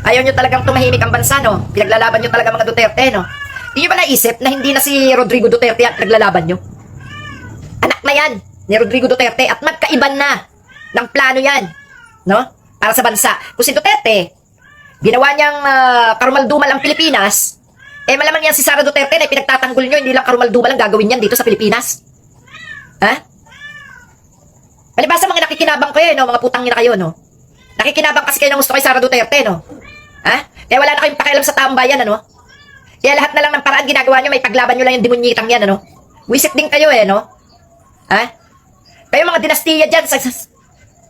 Ayaw nyo talagang tumahimik ang bansa, no? Pinaglalaban nyo talaga mga Duterte, no? Hindi nyo ba naisip na hindi na si Rodrigo Duterte at naglalaban nyo? Anak na yan ni Rodrigo Duterte at magkaiban na ng plano yan, no? Para sa bansa. Kung si Duterte, ginawa niyang karumaldumal ang Pilipinas, malamang yan si Sara Duterte na pinagtatanggol nyo, hindi lang karumaldumal ang gagawin yan dito sa Pilipinas. Ha? Palibasa mga nakikinabang kayo, no? Mga putang ina kayo, no? Nakikinabang kasi kayo ng gusto kay Sara Duterte, no? Ha? Kaya wala na kayong pakialam sa taong bayan, ano? Kaya lahat na lang ng paraan ginagawa nyo, may paglaban nyo lang yung demonyitang yan, ano? Wisit din kayo, no? Ha? Kayo mga dinastiya dyan sa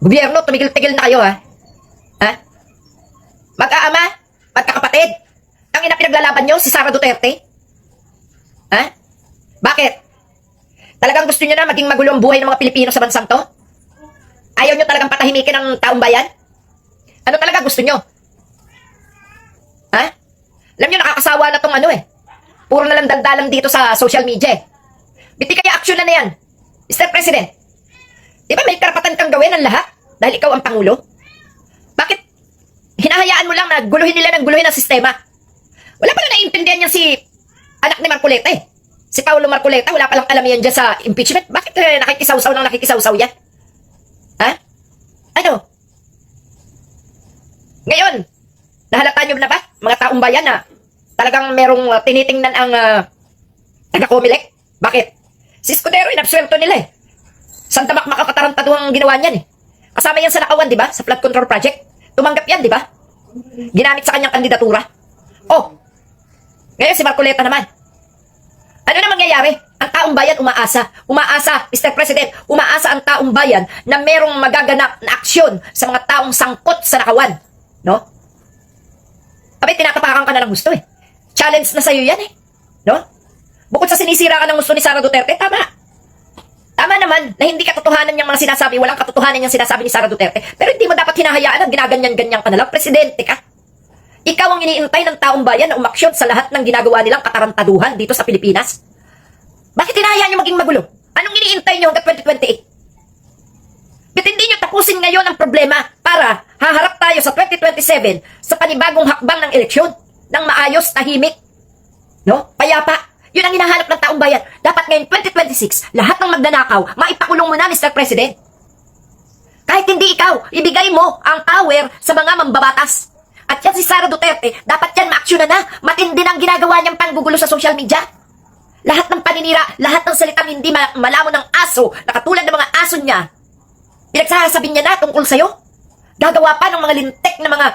gobyerno, tumigil-tigil na kayo, ha? Ha? Mag-aama? Magkakapatid? Ang ina pinaglalaban nyo, si Sara Duterte? Ha? Bakit? Talagang gusto nyo na maging magulo ang buhay ng mga Pilipino sa bansang to? Ayaw nyo talagang patahimikin ang taong bayan? Ano talaga gusto nyo? Ha? Alam nyo, nakakasawa na tong puro na lang daldalan dito sa social media. Biti kaya aksyon na yan, Mr. President. Di ba may karapatan kang gawin ang lahat? Dahil ikaw ang Pangulo? Bakit hinahayaan mo lang na guluhin nila ng guluhin ang sistema? Wala pa lang naiintindihan niya si anak ni Marcoleta Si Paulo Marcoleta, wala palang alam yan dyan sa impeachment. Bakit nakikisawsaw yan? Ha? Ano? Ngayon, nahalata nyo na ba, mga taong bayan na talagang merong tinitingnan ang taga-Comelec? Bakit? Si Escudero, inabsuelto nila Santa Mac makakatarantado ang ginawa niyan Kasama yan sa nakawan, di ba? Sa flood control project. Tumanggap yan, di ba? Ginamit sa kanyang kandidatura. Oh, ngayon si Marcoleta naman. Ano na mangyayari? Ang taong bayan umaasa. Umaasa, Mr. President, umaasa ang taong bayan na merong magaganap na aksyon sa mga taong sangkot sa nakawan. No? Abay, tinatapakan ka na ng gusto Challenge na sa'yo yan No? Bukod sa sinisira ka ng gusto ni Sara Duterte, tama. Tama naman na hindi katotohanan yung mga sinasabi, walang katotohanan yung sinasabi ni Sara Duterte. Pero hindi mo dapat hinahayaan at ginaganyan-ganyan ka na lang. Presidente ka. Ikaw ang iniintay ng taong bayan na umaksyon sa lahat ng ginagawa nilang katarantaduhan dito sa Pilipinas. Bakit hinahayaan nyo maging magulo? Anong iniintay nyo hanggang 2028? Ba't hindi nyo tapusin ngayon ang problema para haharap tayo sa 2027 sa panibagong hakbang ng eleksyon ng maayos, tahimik, no? Payapa. Yun ang hinahanap ng taong bayan. Dapat ngayon 2026, lahat ng magnanakaw, maipakulong mo na, Mr. President. Kahit hindi ikaw, ibigay mo ang power sa mga mambabatas. At yan si Sara Duterte, dapat yan maaksyonan na. Matindi ng ginagawa niyang panggugulo sa social media. Lahat ng paninira, lahat ng salitang hindi malamo ng aso, na katulad ng mga aso niya, pinagsasabi niya na tungkol sa'yo. Gagawa pa ng mga lintek na mga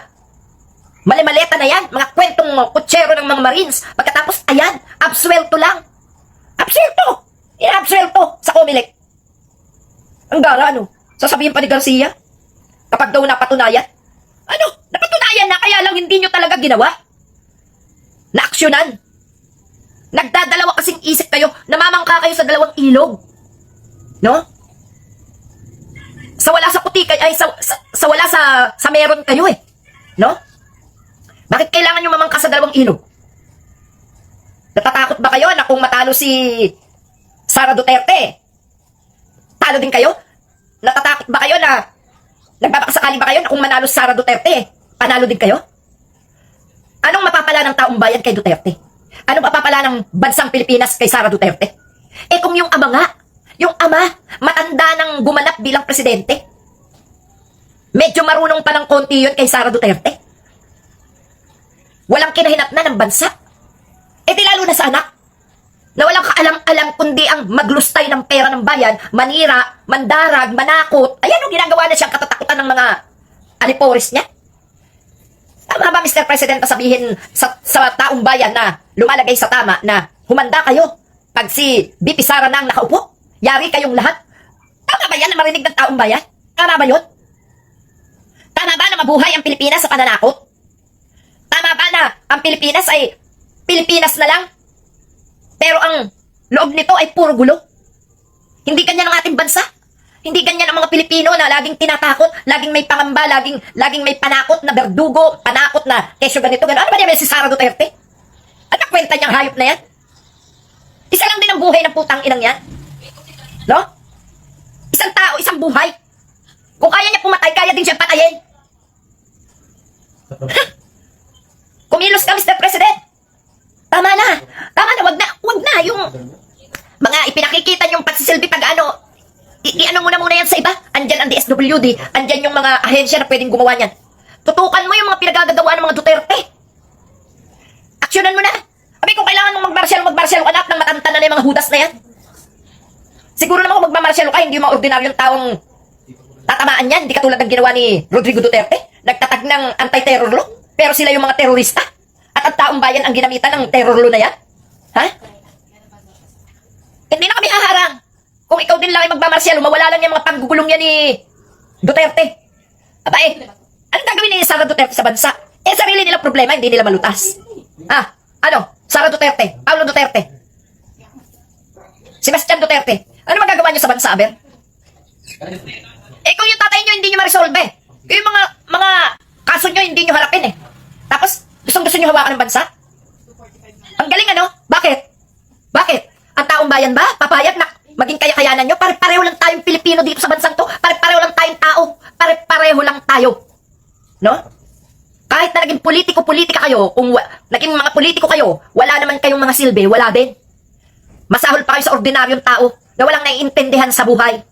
mali-maleta na yan, mga kwentong kutsero ng mga Marines. Pagkatapos, ayan, absuelto lang. Absuelto! Ina-absuelto sa Comelec. Ang gara, sasabihin pa ni Garcia? Kapag daw napatunayan? Napatunayan na, kaya lang hindi nyo talaga ginawa. Naaksyonan. Nagdadalawa kasing isip kayo, namamangka kayo sa dalawang ilog. No? Sa wala sa puti, sa wala sa meron kayo No? Bakit kailangan nyo mamangka sa dalawang ilog? Natatakot ba kayo na kung matalo si Sara Duterte, talo din kayo? Natatakot ba kayo na nagbabakasakali ba kayo na kung manalo si Sara Duterte, panalo din kayo? Anong mapapala ng taong bayan kay Duterte? Anong mapapala ng bansang Pilipinas kay Sara Duterte? Kung yung ama nga, matanda nang gumanap bilang presidente. Medyo marunong pa ng konti yun kay Sara Duterte. Walang kinahinatnan ng bansa. Di lalo na sa anak, na walang kaalam-alam kundi ang maglustay ng pera ng bayan, manira, mandarag, manakot. Ayan ang ginagawa na siyang katatakutan ng mga alipores niya. Tama ba, Mr. President, sabihin sa taong bayan na lumalagay sa tama na humanda kayo pag si BP Sara na ang nakaupo? Yari kayong lahat? Tama ba yan na marinig ng taong bayan? Tama ba yun? Tama ba na mabuhay ang Pilipinas sa pananakot? Tama ba na ang Pilipinas ay Pilipinas na lang? Pero ang loob nito ay puro gulo? Hindi ganyan ang ating bansa? Hindi ganyan ang mga Pilipino na laging tinatakot, laging may pangamba, laging may panakot na berdugo, panakot na kesyo ganito, gano'n. Ano ba niya si Sara Duterte? Ano kwenta niyang hayop na yan? Isa lang din ang buhay ng putang inang yan. No? Isang tao, isang buhay. Kung kaya niya pumatay, kaya din siya patayin. magsisilbi pag ano, i-ano muna yan sa iba. Andyan ang DSWD, andyan yung mga ahensya na pwedeng gumawa niyan. Tutukan mo yung mga pinagagagawa ng mga Duterte. Aksyonan mo na. Abi, kung kailangan mong magmarsyal anak ng matantana na yung mga hudas na yan. Siguro naman kung magmamarsyal ka, hindi yung mga ordinaryong taong tatamaan yan. Hindi katulad ng ginawa ni Rodrigo Duterte. Nagtatag ng anti-terror law. Pero sila yung mga terorista. At ang taong bayan ang ginamitan ng terror law na yan. Ha? Hindi na kami haharang. Kung ikaw din lang ay magmamarsyal, mawala lang yung mga paggugulong yan ni Duterte. Abay, anong gagawin ni Sara Duterte sa bansa? Eh, sarili nilang problema, hindi nila malutas. Ah, ano? Sara Duterte, Paulo Duterte, Sebastian Duterte. Ano magagawa nyo sa bansa, Aber? Eh, kung yung tatay nyo hindi nyo ma-resolve, yung mga kaso nyo hindi nyo harapin eh. Tapos, gusto nyo hawakan ng bansa? Ang galing ano? Bakit? Bakit? Ang taong bayan ba? Papayag na maging kaya-kayanan nyo? Pare-pareho lang tayong Pilipino dito sa bansang to. Pare-pareho lang tayong tao. Pare-pareho lang tayo. No? Kahit na naging politiko-politika kayo, kung naging mga politiko kayo, wala naman kayong mga silbi, wala din. Masahol pa kayo sa ordinaryong tao na walang naiintindihan sa buhay.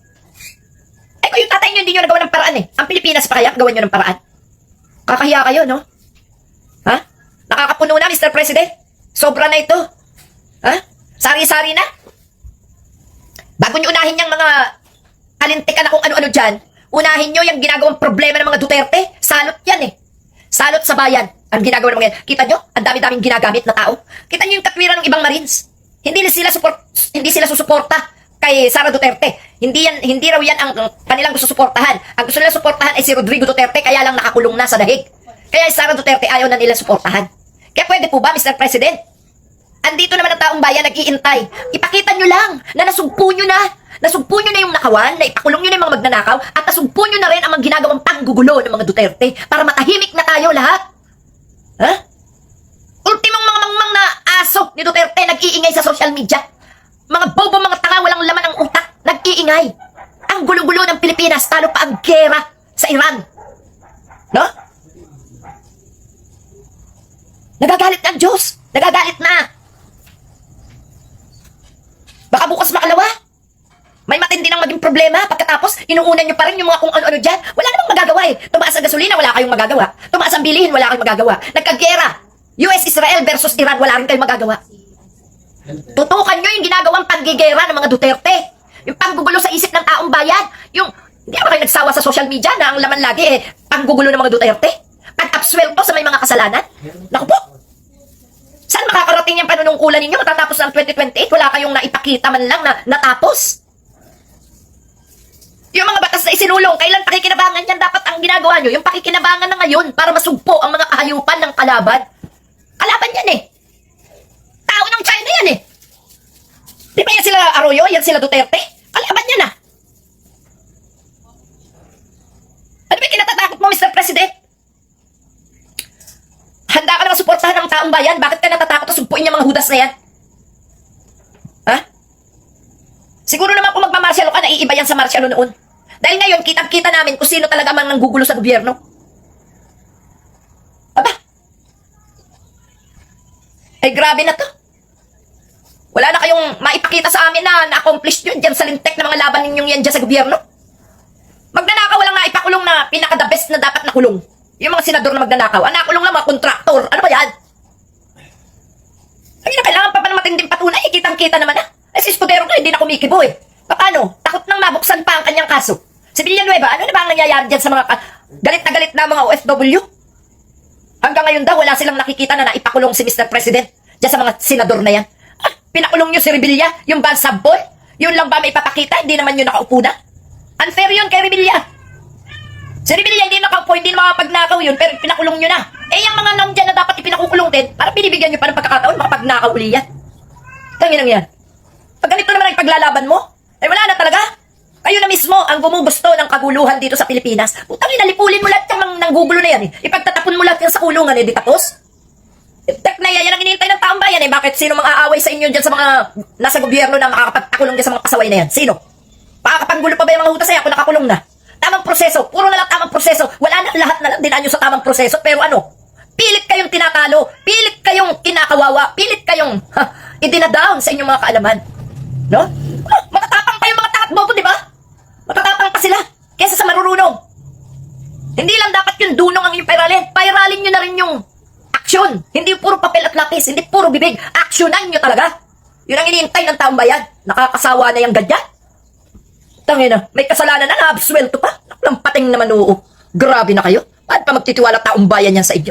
Eh kung yung tatay nyo hindi nyo nagawa ng paraan eh. Ang Pilipinas pa kaya, gawan nyo ng paraan. Kakahiya kayo, no? Ha? Nakakapuno na, Mr. President. Sobra na ito. Ha? Sari-sari na. Bago nyo unahin yung mga kalintikan na kung ano-ano dyan, unahin nyo yung ginagawang problema ng mga Duterte. Salot yan eh. Salot sa bayan. Ang ginagawa ng mga yan. Kita nyo? Ang dami-daming ginagamit na tao. Kita nyo yung katwiran ng ibang Marines. Hindi sila susuporta kay Sara Duterte. Hindi raw yan ang kanilang gusto suportahan. Ang gusto nila suportahan ay si Rodrigo Duterte, kaya lang nakakulong na sa dahig. Kaya si Sara Duterte ayaw na nila suportahan. Kaya pwede po ba, Mr. President? Andito naman ang taong bayan nag-iintay. Ipakita nyo lang na nasugpo nyo na. Nasugpo nyo na yung nakawan, na ipakulong nyo na yung mga magnanakaw, at nasugpo nyo na rin ang mga ginagawang panggugulo ng mga Duterte para matahimik na tayo lahat. Ha? Ultimong mga mangmang na aso ni Duterte nag-iingay sa social media. Mga bobo, mga tanga, walang laman ng utak, nag-iingay. Ang gulo-gulo ng Pilipinas, talo pa ang gera sa Iran. No? Nagagalit na ang Diyos. Nagagalit na. Baka bukas makalawa. May matindi nang maging problema. Pagkatapos, inuunan nyo pa rin yung mga kung ano-ano dyan. Wala namang magagawa eh. Tumaas ang gasolina, wala kayong magagawa. Tumaas ang bilihin, wala kayong magagawa. Nagkagera. US-Israel versus Iran, wala rin kayong magagawa. Tutukan nyo yung ginagawang panggigera ng mga Duterte. Yung panggugulo sa isip ng taong bayan. Yung, hindi ba kayo nagsawa sa social media na ang laman lagi eh, panggugulo ng mga Duterte? Pag-absuelto sa may mga kasalanan? Naku po. Saan makakarating yung panunungkulan ninyo matatapos ng 2028? Wala kayong naipakita man lang na natapos. Yung mga batas na isinulong, kailan pakikinabangan yan? Dapat ang ginagawa nyo, yung pakikinabangan na ngayon para masugpo ang mga kahayupan ng kalaban. Kalaban yan eh. Tao ng China yan eh. Di ba yan sila Arroyo? Yan sila Duterte? Kalaban yan ah. Ano ba yung kinatatakot mo, Mr. President? Handa ka naman suportahan ng taong bayan? Bakit ka natatakot na sugpuin yung mga hudas na yan? Ha? Siguro naman kung magmamarsyalo ka, naiiba yan sa marsyalo noon. Dahil ngayon, kitang-kita namin kung sino talaga mang nanggugulo sa gobyerno. Aba? Ay, grabe na to. Wala na kayong maipakita sa amin na na-accomplish nyo dyan sa lintek na mga laban ninyong yan dyan sa gobyerno. Magnanakaw walang naipakulong na pinaka-the best na dapat nakulong. Yung mga senador na magnanakaw. Ang nakulong lang mga kontraktor. Ano ba yan? Ay, na kailangan pa ng matinding patunay. Kitang-kita naman na. Eh, si Escudero ko hindi na kumikibo eh. Paano? Takot nang mabuksan pa ang kanyang kaso. Si Villanueva, ano na ba ang nangyayari dyan sa mga galit na mga OFW? Hanggang ngayon daw, wala silang nakikita na naipakulong si Mr. President dyan sa mga senador na yan. Ah, pinakulong nyo si Revilla, yung bansabol? Yun lang ba may papakita? Hindi naman yun nakaupo na? Unfair yun kay Revilla. Si Revilla hindi nakaupo, hindi makapagnakaw yun, pero pinakulong nyo na. Eh, yung mga nandyan na dapat ipinakukulong din, para binibigyan nyo pa ng pagkakataon, makapagnakaw uli yan. Tangin lang yan. Pag ganito naman ang paglalaban mo, eh wala na talaga. Kayo na mismo ang gumugusto ng kaguluhan dito sa Pilipinas. Putang ina, lipulin mo lahat yung nanggugulo na yan eh. Ipagtatapon mo lahat yan sa kulungan eh, di tapos? Tek na yan ang inihintay ng taong bayan eh. Bakit sino mang aaway sa inyo dyan sa mga nasa gobyerno na makakapagpakulong dyan sa mga pasaway na yan? Sino? Pakakapanggulo pa ba yung mga hutas na yan kung nakakulong na? Tamang proseso. Puro na lang tamang proseso. Wala na lahat na lang dinaan nyo sa tamang proseso. Pero ano? Pilit kayong tinatalo. Pilit kayong kinakawawa. Pilit kayong idinadown sa inyong mga kaalaman. No? Matatapang kayo na rin yung aksyon. Hindi puro papel at lapis, hindi puro bibig. Aksyonan nyo talaga. Yun ang iniintay ng taong bayan. Nakakasawa na yung ganyan. Tangina, may kasalanan na, naabswelto pa. Lampating naman oo. Grabe na kayo. Paano pa magtitiwala taong bayan yan sa inyo?